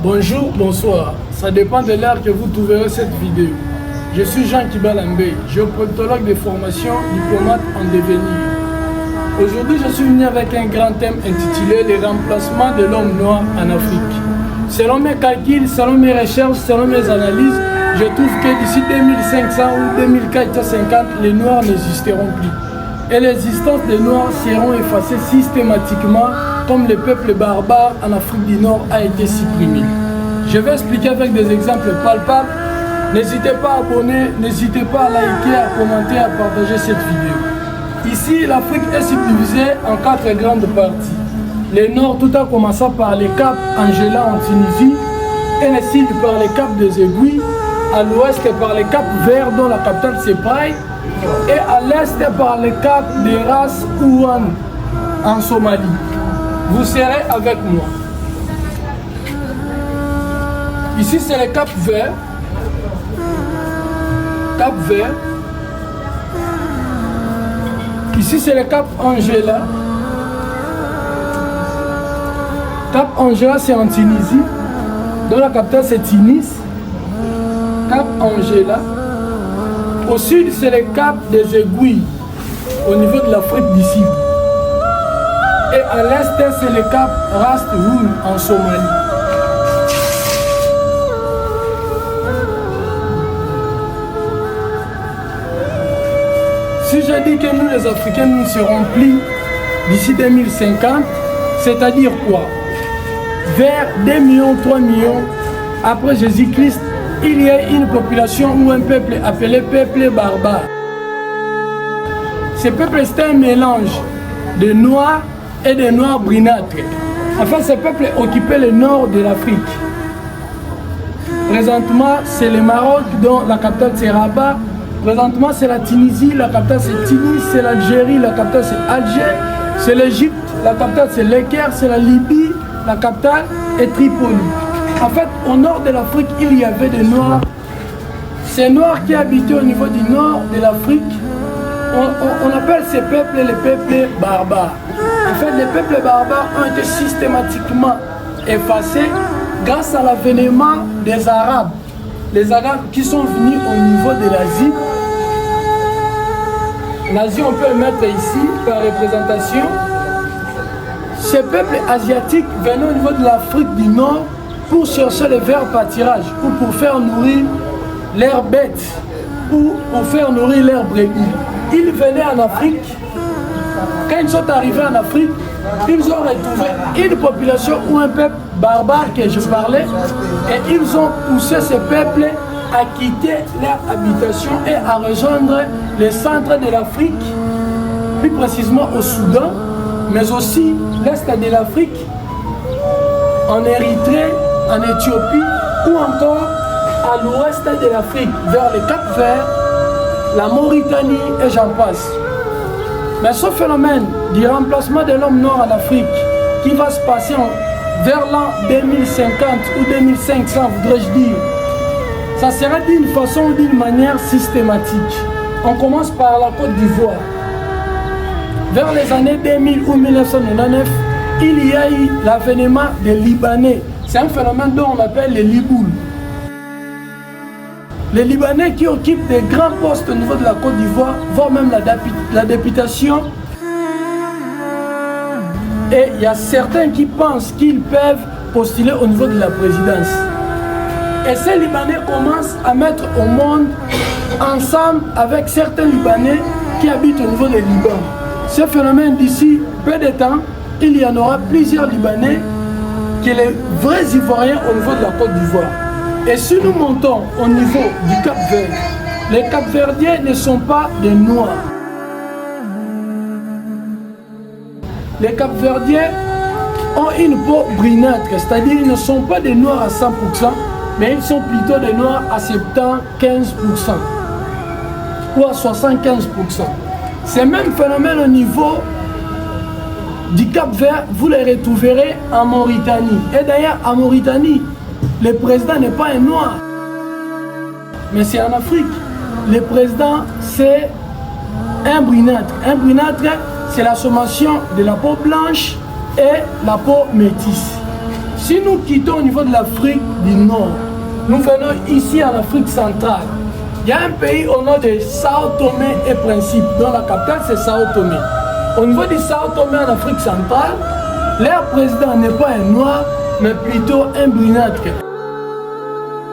Bonjour, bonsoir. Ça dépend de l'heure que vous trouverez cette vidéo. Je suis Jean Kibalambe, géopolitologue de formation, diplomate en devenir. Aujourd'hui, je suis venu avec un grand thème intitulé « Le remplacement de l'homme noir en Afrique ». Selon mes calculs, selon mes recherches, selon mes analyses, je trouve que d'ici 2500 ou 2450, les Noirs n'existeront plus. Et l'existence des Noirs seront effacées systématiquement comme le peuple barbare en Afrique du Nord a été supprimé. Je vais expliquer avec des exemples palpables. N'hésitez pas à abonner, n'hésitez pas à liker, à commenter, à partager cette vidéo. Ici, l'Afrique est subdivisée en 4 grandes parties. Le Nord, tout en commençant par les caps Angela en Tunisie, et le Sud par les caps des Aiguilles, à l'Ouest par les caps Verts dont la capitale c'est Praia, et à l'Est par les caps des Ras Ouan en Somalie. Vous serez avec moi. Ici c'est le cap Vert. Cap Vert. Ici c'est le cap Angela. Cap Angela c'est en Tunisie, dont la capitale c'est Tunis. Cap Angela. Au sud c'est le cap des Aiguilles, au niveau de l'Afrique du Sud. Et à l'est c'est le cap Ras Ouan en Somalie. Si je dis que nous les Africains nous serons plis d'ici 2050, c'est-à-dire quoi? Vers 2 millions, 3 millions après Jésus-Christ, il y a une population ou un peuple appelé peuple barbare. Ce peuple c'est un mélange de noirs et de noirs brunâtres. Enfin, ce peuple occupait le nord de l'Afrique. Présentement, c'est le Maroc dont la capitale c'est Rabat. Présentement, c'est la Tunisie, la capitale c'est Tunis, c'est l'Algérie, la capitale c'est Alger, c'est l'Égypte, la capitale c'est Le Caire, c'est la Libye, la capitale est Tripoli. En fait, au nord de l'Afrique, il y avait des Noirs. Ces Noirs qui habitaient au niveau du nord de l'Afrique, on appelle ces peuples les peuples barbares. En fait, les peuples barbares ont été systématiquement effacés grâce à l'avènement des Arabes. Les Arabes qui sont venus au niveau de l'Asie. L'Asie, on peut le mettre ici par représentation. Ces peuples asiatiques venaient au niveau de l'Afrique du Nord pour chercher les verts pâturages ou pour faire nourrir leurs bêtes ou pour faire nourrir leurs brebis. Ils venaient en Afrique. Quand ils sont arrivés en Afrique, ils ont retrouvé une population ou un peuple barbare que je parlais et ils ont poussé ce peuple à quitter leur habitation et à rejoindre les centres de l'Afrique, plus précisément au Soudan, mais aussi l'est de l'Afrique, en Érythrée, en Éthiopie ou encore à l'ouest de l'Afrique, vers le Cap-Vert, la Mauritanie et j'en passe. Mais ce phénomène du remplacement de l'homme noir en Afrique qui va se passer vers l'an 2050 ou 2500, voudrais-je dire, ça sera d'une façon ou d'une manière systématique. On commence par la Côte d'Ivoire. Vers les années 2000 ou 1999, il y a eu l'avènement des Libanais. C'est un phénomène dont on appelle les Libouls. Les Libanais qui occupent des grands postes au niveau de la Côte d'Ivoire, voire même la députation. Et il y a certains qui pensent qu'ils peuvent postuler au niveau de la présidence. Et ces Libanais commencent à mettre au monde ensemble avec certains Libanais qui habitent au niveau des Liban. Ce phénomène d'ici peu de temps, il y en aura plusieurs Libanais que les vrais Ivoiriens au niveau de la Côte d'Ivoire. Et si nous montons au niveau du Cap-Vert, les Cap-Verdiens ne sont pas des Noirs. Les Cap-Verdiens ont une peau brunâtre, c'est-à-dire ils ne sont pas des Noirs à 100%, mais ils sont plutôt des Noirs à 75% ou à 75%. Ces mêmes phénomènes au niveau du Cap-Vert, vous les retrouverez en Mauritanie. Et d'ailleurs, en Mauritanie, le président n'est pas un Noir, mais c'est en Afrique. Le président, c'est un brunâtre. Un brunâtre, c'est la sommation de la peau blanche et la peau métisse. Si nous quittons au niveau de l'Afrique du Nord, nous venons ici en Afrique centrale, il y a un pays au nom de Sao Tomé et Principe, dont la capitale c'est Sao Tomé. Au niveau de Sao Tomé en Afrique centrale, leur président n'est pas un noir, mais plutôt un brunâtre.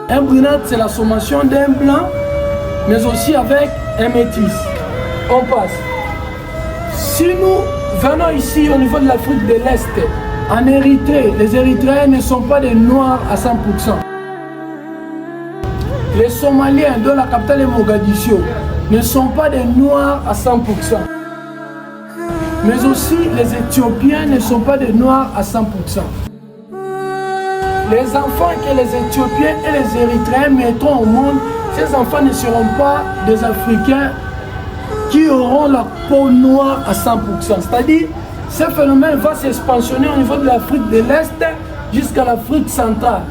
Un brunâtre, c'est la sommation d'un blanc, mais aussi avec un métis. On passe. Si nous venons ici au niveau de l'Afrique de l'Est, en Érythrée, les Érythréens ne sont pas des noirs à 100%. Les Somaliens, dont la capitale est Mogadiscio, ne sont pas des noirs à 100%. Mais aussi, les Éthiopiens ne sont pas des noirs à 100%. Les enfants que les Éthiopiens et les Érythréens mettront au monde, ces enfants ne seront pas des Africains qui auront la peau noire à 100%. C'est-à-dire, ce phénomène va s'expansionner au niveau de l'Afrique de l'Est jusqu'à l'Afrique centrale,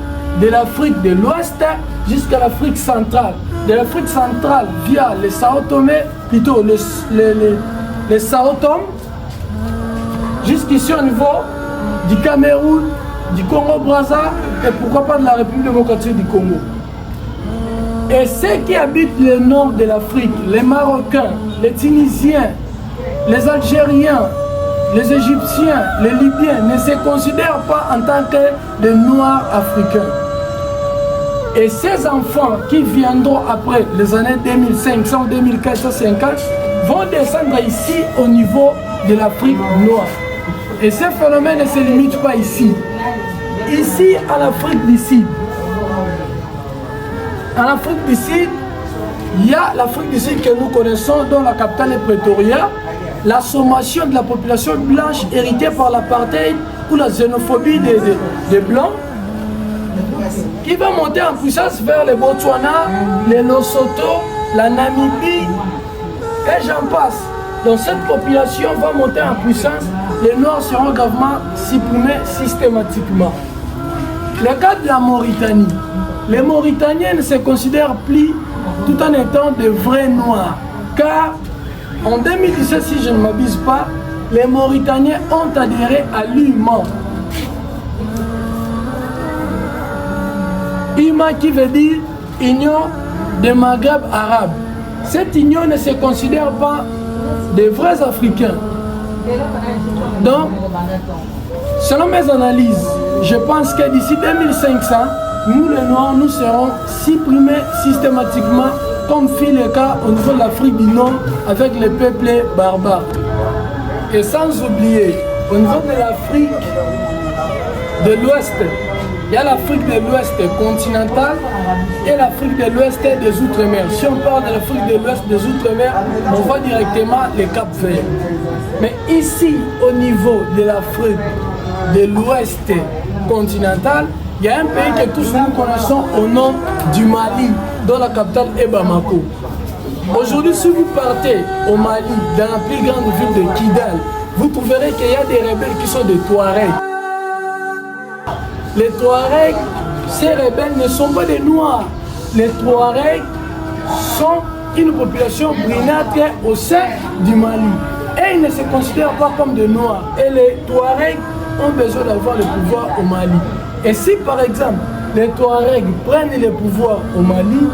de l'Afrique de l'Ouest jusqu'à l'Afrique centrale, de l'Afrique centrale via les Sao Tomé, plutôt les Sao Tome, jusqu'ici au niveau du Cameroun, du Congo-Brazza et pourquoi pas de la République démocratique du Congo. Et ceux qui habitent le nord de l'Afrique, les Marocains, les Tunisiens, les Algériens, les Égyptiens, les Libyens ne se considèrent pas en tant que des Noirs africains. Et ces enfants qui viendront après les années 2500, 2450 vont descendre ici au niveau de l'Afrique noire. Et ce phénomène ne se limite pas ici. Ici, en Afrique du Sud, il y a l'Afrique du Sud que nous connaissons, dont la capitale est Pretoria, la sommation de la population blanche héritée par l'apartheid ou la xénophobie des Blancs, qui va monter en puissance vers le Botswana, le Lesotho, la Namibie, et j'en passe. Donc cette population va monter en puissance, les Noirs seront gravement supprimés systématiquement. Le cas de la Mauritanie, les Mauritaniens ne se considèrent plus tout en étant de vrais Noirs, car en 2017, si je ne m'abuse pas, les Mauritaniens ont adhéré à l'UMA. UMA qui veut dire Union des Maghreb arabes. Cette union ne se considère pas des vrais Africains. Donc, selon mes analyses, je pense que d'ici 2500, nous les Noirs, nous serons supprimés systématiquement comme fit le cas au niveau de l'Afrique du Nord avec les peuples barbares. Et sans oublier, au niveau de l'Afrique de l'Ouest, il y a l'Afrique de l'Ouest continentale et l'Afrique de l'Ouest des Outre-mer. Si on parle de l'Afrique de l'Ouest des Outre-mer, on voit directement les Cap-Verts. Mais ici, au niveau de l'Afrique de l'Ouest continentale, il y a un pays que tous nous connaissons au nom du Mali, dont la capitale est Bamako. Aujourd'hui, si vous partez au Mali, dans la plus grande ville de Kidal, vous trouverez qu'il y a des rebelles qui sont des Touaregs. Les Touaregs, ces rebelles ne sont pas des Noirs. Les Touaregs sont une population brunâtre au sein du Mali. Et ils ne se considèrent pas comme des Noirs. Et les Touaregs ont besoin d'avoir le pouvoir au Mali. Et si par exemple les Touaregs prennent le pouvoir au Mali,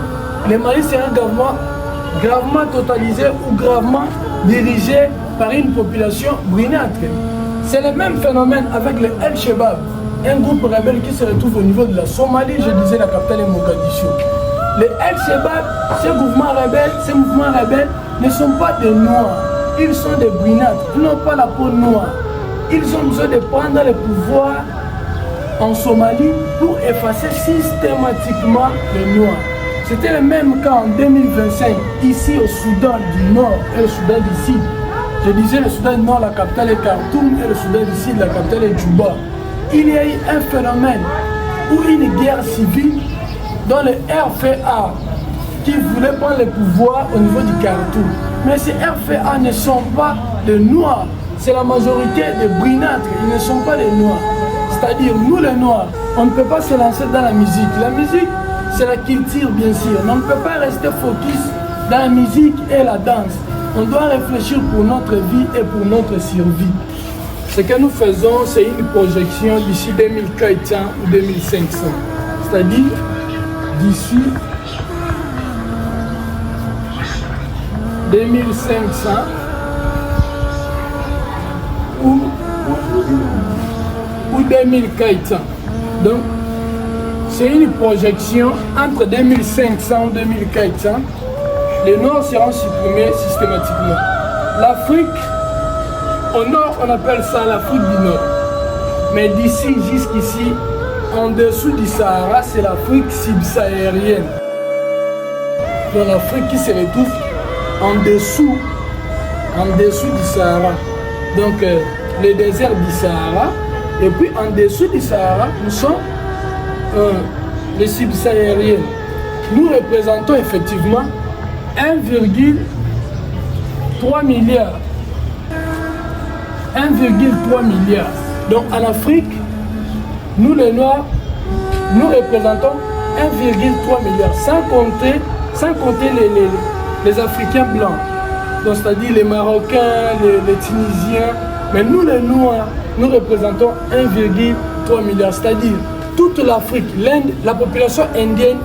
le Mali sera gravement totalisé ou gravement dirigé par une population brunâtre. C'est le même phénomène avec le El-Shebab, un groupe rebelle qui se retrouve au niveau de la Somalie, je disais la capitale est Mogadiscio. Les El-Shebab, ces mouvements rebelles ne sont pas des Noirs, ils sont des brunâtres, ils n'ont pas la peau noire. Ils ont besoin de prendre le pouvoir en Somalie pour effacer systématiquement les Noirs. C'était le même cas en 2025, ici au Soudan du Nord et le Soudan du Sud. Je disais le Soudan du Nord, la capitale est Khartoum, et le Soudan du Sud, la capitale est Djouba. Il y a eu un phénomène ou une guerre civile dans le RFA qui voulait prendre le pouvoir au niveau du Khartoum. Mais ces RFA ne sont pas des Noirs, c'est la majorité des brunâtres, ils ne sont pas des Noirs. C'est-à-dire, nous les Noirs, on ne peut pas se lancer dans la musique. La musique, c'est la culture, bien sûr. On ne peut pas rester focus dans la musique et la danse. On doit réfléchir pour notre vie et pour notre survie. Ce que nous faisons, c'est une projection d'ici 2400 ou 2500. C'est-à-dire d'ici 2500 ou 2400. Donc, c'est une projection entre 2500 et 2400. Les Noirs seront supprimés systématiquement. L'Afrique, au nord, on appelle ça l'Afrique du Nord. Mais d'ici jusqu'ici, en dessous du Sahara, c'est l'Afrique subsaharienne. Donc l'Afrique qui se retrouve en dessous du Sahara. Donc le désert du Sahara. Et puis en dessous du Sahara, nous sommes les subsahariens. Nous représentons effectivement 1,3 milliard. 1,3 milliard. Donc en Afrique, nous les Noirs, nous représentons 1,3 milliard, sans compter les Africains blancs. Donc c'est-à-dire les Marocains, les Tunisiens. Mais nous les Noirs, nous représentons 1,3 milliard. C'est-à-dire toute l'Afrique, l'Inde, la population indienne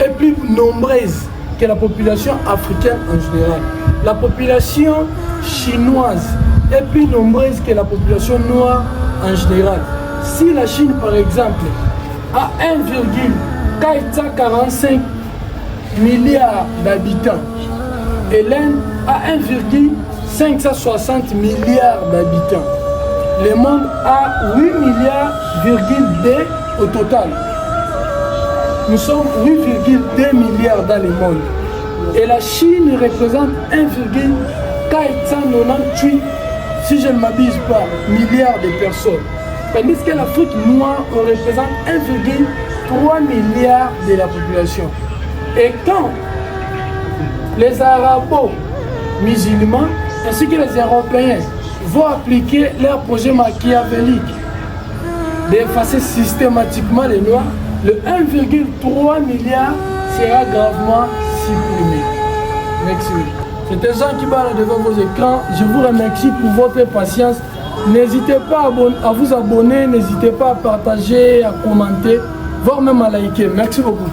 est plus nombreuse que la population africaine en général. La population chinoise est plus nombreuse que la population noire en général. Si la Chine, par exemple, a 1,445 milliards d'habitants et l'Inde a 1,560 milliards d'habitants, le monde a 8 milliards,2 au total. Nous sommes 8,2 milliards dans le monde. Et la Chine représente 1,498, si je ne m'abuse pas, milliards de personnes. Tandis que l'Afrique noire représente 1,3 milliard de la population. Et quand les arabo-musulmans ainsi que les Européens vont appliquer leur projet machiavélique d'effacer systématiquement les Noirs, le 1,3 milliard sera gravement supprimé. Merci. C'était Jean Kibala devant vos écrans. Je vous remercie pour votre patience. N'hésitez pas à vous abonner, n'hésitez pas à partager, à commenter, voire même à liker. Merci beaucoup.